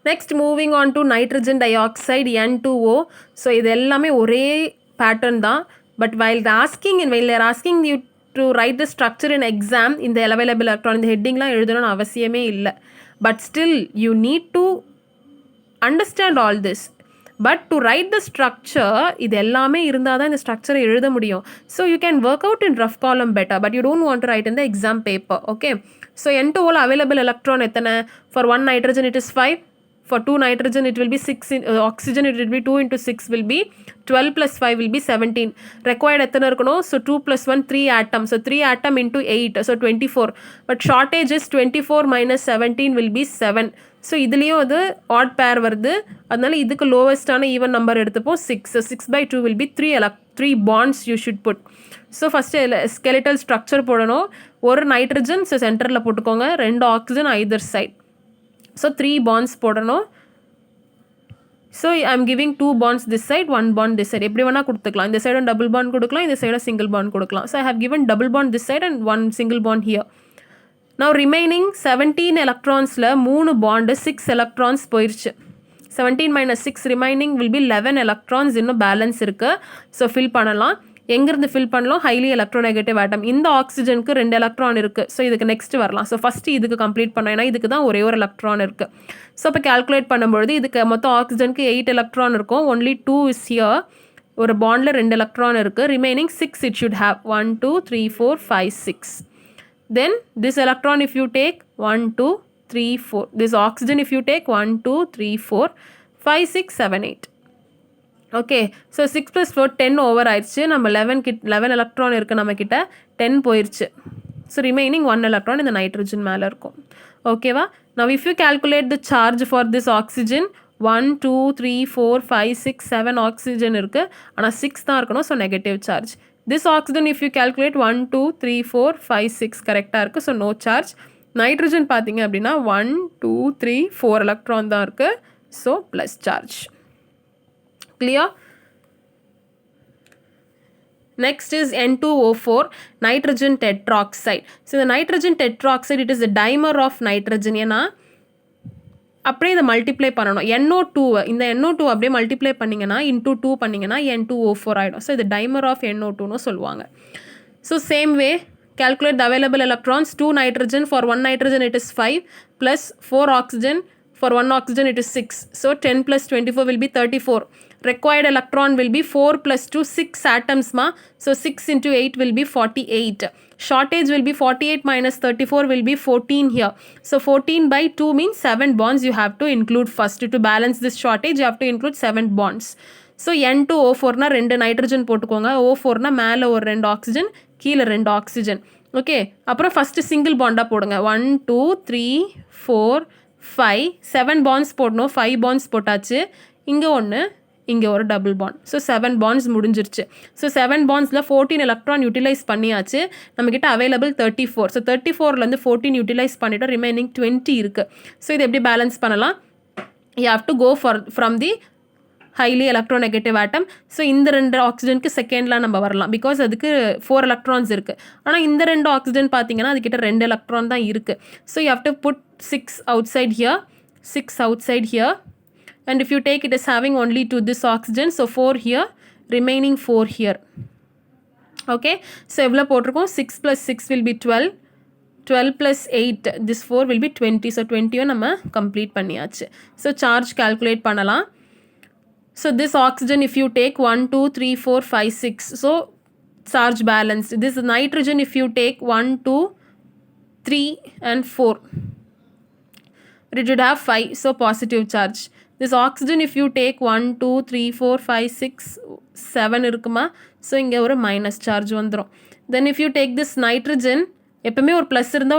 Next moving on to nitrogen dioxide N2O. So இது எல்லாமே ஒரே pattern தான். But while they're asking you to write the structure in exam, இந்த available electron இந்த headingலாம் எழுதணும்னு அவசியமே இல்லை. But still you need to understand all this. But to write the structure, இது எல்லாமே இருந்தால் தான் இந்த structure எழுத முடியும். So you can work out in rough column better, but you don't want to write in the exam paper. Okay. So N2O available electron எத்தனை? For 1 nitrogen it is 5. For 2 nitrogen it will be 6. Oxygen it will be 2 into 6 will be 12 plus 5 will be 17. Required எத்தனை இருக்கணும்? So 2 plus 1 3 atoms. So 3 atom into 8. So 24. But shortage is 24 minus 17 will be 7. So இதுலேயும் அது add பேர் வருது, அதனால இதுக்கு லோவஸ்டான even number எடுத்துப்போம் 6. So 6/2 will be 3 bonds you should put. So first skeletal structure போடணும். ஒரு நைட்ரஜன் ஸோ சென்டரில் போட்டுக்கோங்க, 2 oxygen either side. So 3 bonds போடணும். So I'm giving 2 bonds this side, 1 bond this side. எப்படி வேணால் கொடுத்துக்கலாம். இந்த சைடும் டபுள் பாண்ட் கொடுக்கலாம், இந்த சைடும் சிங்கிள் பாண்ட் கொடுக்கலாம். So I have given double bond this side and 1 single bond here. Now remaining 17 electronsல 3 bond 6 electrons போயிருச்சு. 17 minus 6 remaining will be 11 electrons இன்னும் பேலன்ஸ் இருக்குது. ஸோ ஃபில் பண்ணலாம். எங்கேருந்து ஃபில் பண்ணலாம்? ஹைலி எலக்ட்ரோநெகட்டிவ் ஆட்டம். இந்த ஆக்சிஜனுக்கு 2 எலக்ட்ரான் இருக்குது. ஸோ இதுக்கு நெக்ஸ்ட் வரலாம். ஸோ ஃபஸ்ட்டு இதுக்கு கம்ப்ளீட் பண்ணோம், ஏன்னா இதுக்கு தான் ஒரே ஒரு எலக்ட்ரான் இருக்குது. ஸோ இப்போ கேல்குலேட் பண்ணும்பொழுது இதுக்கு மொத்தம் ஆக்சிஜனுக்கு 8 எலக்ட்ரான் இருக்கும். Only 2 is here. ஒரு பாண்டில் 2 எலக்ட்ரான் இருக்குது. Remaining 6 it should have. 1 2 3 4 5 6. Then this electron if you take 1 2 3 4, this oxygen if you take 1 2 3 4 5 6 7 8. Okay, so 6 plus 4 10 over ஆயிடுச்சு. நம்ம 11 electron இருக்குது நம்ம கிட்ட, 10 போயிடுச்சு. So remaining 1 electron இந்த nitrogen மேலே இருக்கும். ஓகேவா? Now if you calculate the charge for this oxygen, 1 2 3 4 5 6 7 oxygen இருக்குது, ஆனால் 6 தான் இருக்கணும். So negative charge. This oxygen if you calculate 1 2 3 4 5 6 கரெக்டாக இருக்குது. So no charge. நைட்ரஜன் பார்த்தீங்க அப்படின்னா 1 2 3 4 எலக்ட்ரான் தான் இருக்குது. So plus charge. Clear? Next is N2O4, nitrogen tetroxide. So the nitrogen tetroxide, it is the dimer of nitrogen. ஏன்னா அப்படியே இதை multiply பண்ணணும். NO2 இந்த NO2 அப்படியே மல்டிப்ளை பண்ணிங்கன்னா இன்டூ 2 பண்ணிங்கன்னா N2O4 ஆகிடும். ஸோ இது டைமர் ஆஃப் NO2ன்னு சொல்லுவாங்க. So same way calculate the available electrons. 2 nitrogen, for 1 nitrogen it is 5, plus 4 oxygen, for 1 oxygen it is 6. So 10 plus 24 will be 34. Required electron will be 4 plus 2, 6 atoms ma. So 6 into 8 will be 48. Shortage will be 48 minus 34 will be 14 here. So 14 by 2 means 7 bonds you have to include first. To balance this shortage you have to include 7 bonds. So N2O4 na 2 nitrogen போட்டுக்கோங்க. O4 na மேலே ஒரு 2 oxygen, கீழே 2 oxygen. Okay, அப்புறம் first single பாண்டாக போடுங்க. 1 2 3 4 5 7 bonds போடணும். 5 bonds போட்டாச்சு. இங்கே ஒன்று, இங்கே ஒரு டபுள் பாண்ட். ஸோ 7 bonds முடிஞ்சிருச்சு. ஸோ 7 bondsல 14 எலக்ட்ரான் யூட்டிலைஸ் பண்ணியாச்சு. நம்மக்கிட்ட அவைலபிள் 34. ஸோ 34லேருந்து 14 யூட்டிலைஸ் பண்ணிவிட்டோம். ரிமைனிங் 20 இருக்குது. ஸோ இது எப்படி பேலன்ஸ் பண்ணலாம்? You have to go from the highly electronegative atom. So இந்த 2 ஆக்சிஜனுக்கு செகண்ட்லாம் நம்ம வரலாம், பிகாஸ் அதுக்கு 4 எலக்ட்ரான்ஸ் இருக்குது. ஆனால் இந்த 2 ஆக்சிஜன் பார்த்தீங்கன்னா அதுக்கிட்ட 2 எலக்ட்ரான் தான் இருக்குது. So you have to put 6 outside here, 6 outside here, and if you take it as having only to this oxygen, so 4 here, remaining 4 here. Okay, so எவ்வளோ போட்டிருக்கோம்? 6 plus 6 will be 12, 12 plus 8, this 4 will be 20. So 20 நம்ம complete பண்ணியாச்சு. So charge calculate பண்ணலாம். So this oxygen if you take 1 2 3 4 5 6, so charge balanced. This nitrogen if you take 1 2 3 and 4, it would have 5, so positive charge. This oxygen if you take 1 2 3 4 5 6 7 இருக்குமா, so இங்கே ஒரு minus charge வந்துடும். Then if you take this nitrogen, எப்பவுமே ஒரு plus இருந்தால்